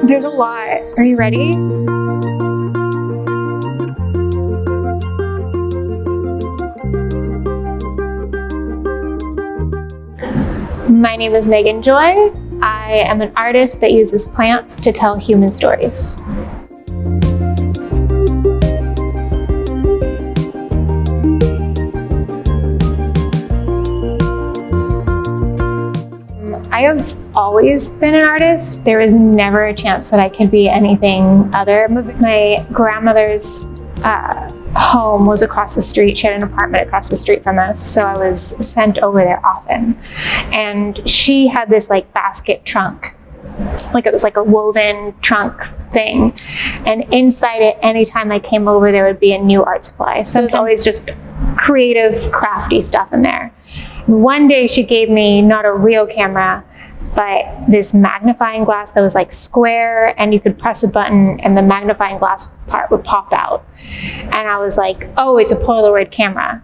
There's a lot. Are you ready? My name is Meggan Joy. I am an artist that uses plants to tell human stories. I have always been an artist. There was never a chance that I could be anything other. My grandmother's home was across the street. She had an apartment across the street from us, so I was sent over there often. And she had this like basket trunk, like it was like a woven trunk thing. And inside it, anytime I came over, there would be a new art supply. So it's always just creative, crafty stuff in there. One day she gave me not a real camera, but this magnifying glass that was like square, and you could press a button and the magnifying glass part would pop out. And I was like, oh, it's a Polaroid camera.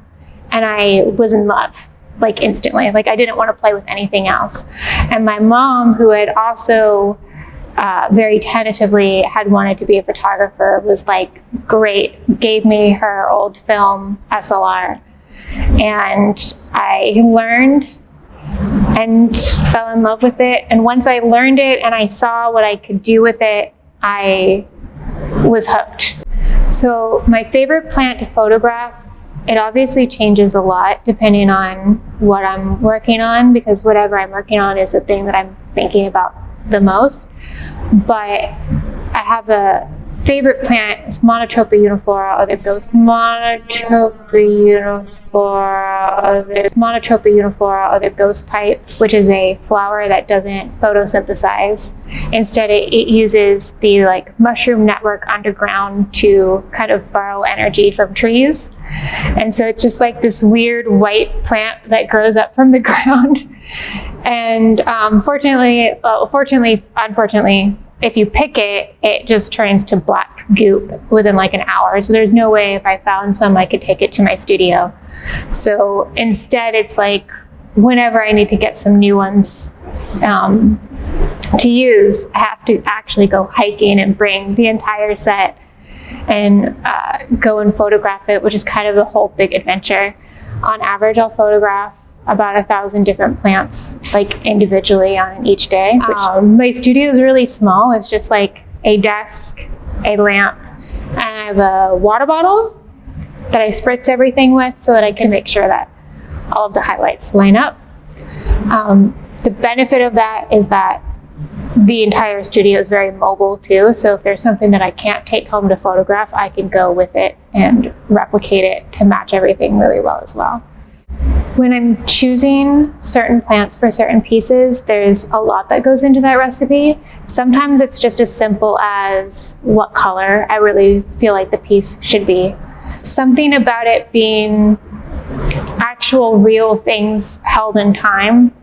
And I was in love, like instantly. Like I didn't want to play with anything else. And my mom, who had also very tentatively had wanted to be a photographer, was like, great, gave me her old film SLR. And I learned and fell in love with it. And once I learned it and I saw what I could do with it, I was hooked. So my favorite plant to photograph, it obviously changes a lot depending on what I'm working on, because whatever I'm working on is the thing that I'm thinking about the most. But I have a favorite plant. It's Monotropa uniflora, or the ghost. Monotropa uniflora, or the ghost pipe, which is a flower that doesn't photosynthesize. Instead, it uses the like mushroom network underground to kind of borrow energy from trees. And so it's just like this weird white plant that grows up from the ground. And unfortunately, if you pick it, it just turns to black goop within like an hour. So there's no way if I found some, I could take it to my studio. So instead, it's like whenever I need to get some new ones to use, I have to actually go hiking and bring the entire set and go and photograph it, which is kind of a whole big adventure. On average, I'll photograph about 1,000 different plants, like individually on each day. My studio is really small. It's just like a desk, a lamp, and I have a water bottle that I spritz everything with so that I can make sure that all of the highlights line up. The benefit of that is that the entire studio is very mobile too. So if there's something that I can't take home to photograph, I can go with it and replicate it to match everything really well as well. When I'm choosing certain plants for certain pieces, there's a lot that goes into that recipe. Sometimes it's just as simple as what color I really feel like the piece should be. Something about it being actual real things held in time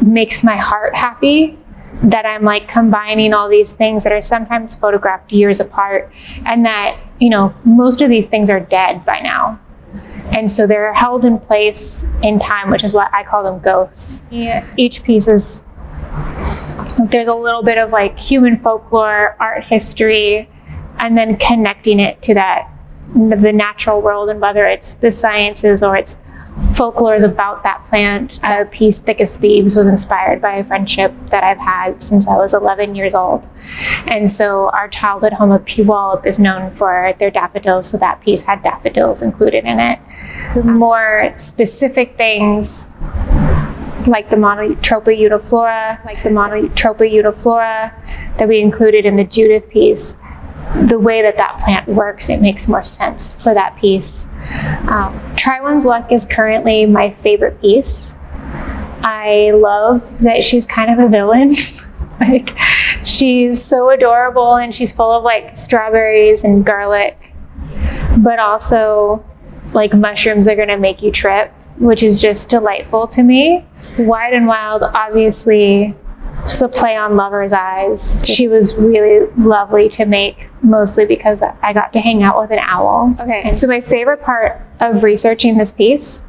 makes my heart happy, that I'm like combining all these things that are sometimes photographed years apart, and that, you know, most of these things are dead by now. And so they're held in place in time, which is what I call them ghosts. Each piece is, there's a little bit of like human folklore, art history, and then connecting it to that, the natural world, and whether it's the sciences or it's folklore about that plant. A piece, Thick as Thieves, was inspired by a friendship that I've had since I was 11 years old. And so our childhood home of Puyallup is known for their daffodils, so that piece had daffodils included in it. The more specific things, like the Monotropa uniflora, that we included in the Judith piece, the way that that plant works, it makes more sense for that piece. Try One's Luck is currently my favorite piece. I love that she's kind of a villain. Like, she's so adorable and she's full of like strawberries and garlic, but also like mushrooms are gonna make you trip, which is just delightful to me. Wide and Wild, obviously, just a play on Lover's Eyes. She was really lovely to make, mostly because I got to hang out with an owl. Okay, so my favorite part of researching this piece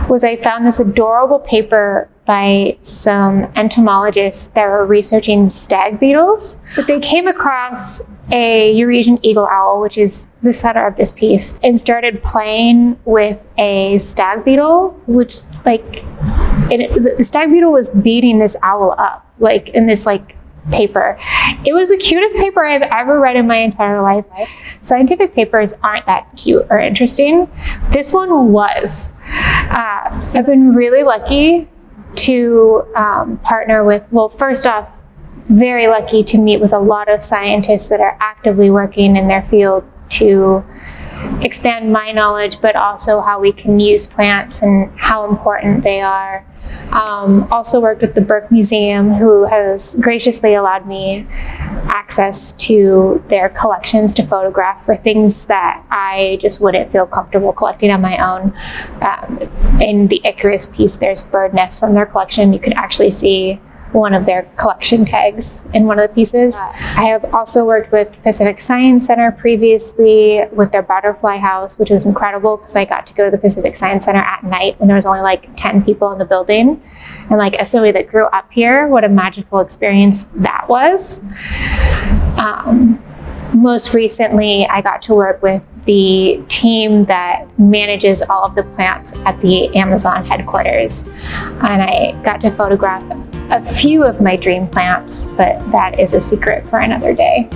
was I found this adorable paper by some entomologists that were researching stag beetles. But they came across a Eurasian eagle owl, which is the center of this piece, and started playing with a stag beetle, which the stag beetle was beating this owl up, like in this paper. It was the cutest paper I've ever read in my entire life. Scientific papers aren't that cute or interesting. This one was. I've been really lucky to partner with, well, first off, very lucky to meet with a lot of scientists that are actively working in their field to expand my knowledge, but also how we can use plants and how important they are. Also worked with the Burke Museum, who has graciously allowed me access to their collections to photograph for things that I just wouldn't feel comfortable collecting on my own. In the Icarus piece, there's bird nests from their collection. You could actually see one of their collection tags in one of the pieces. I have also worked with Pacific Science Center previously with their butterfly house, which was incredible because I got to go to the Pacific Science Center at night when there was only 10 people in the building. And as somebody that grew up here, what a magical experience that was. Most recently, I got to work with the team that manages all of the plants at the Amazon headquarters. And I got to photograph a few of my dream plants, but that is a secret for another day.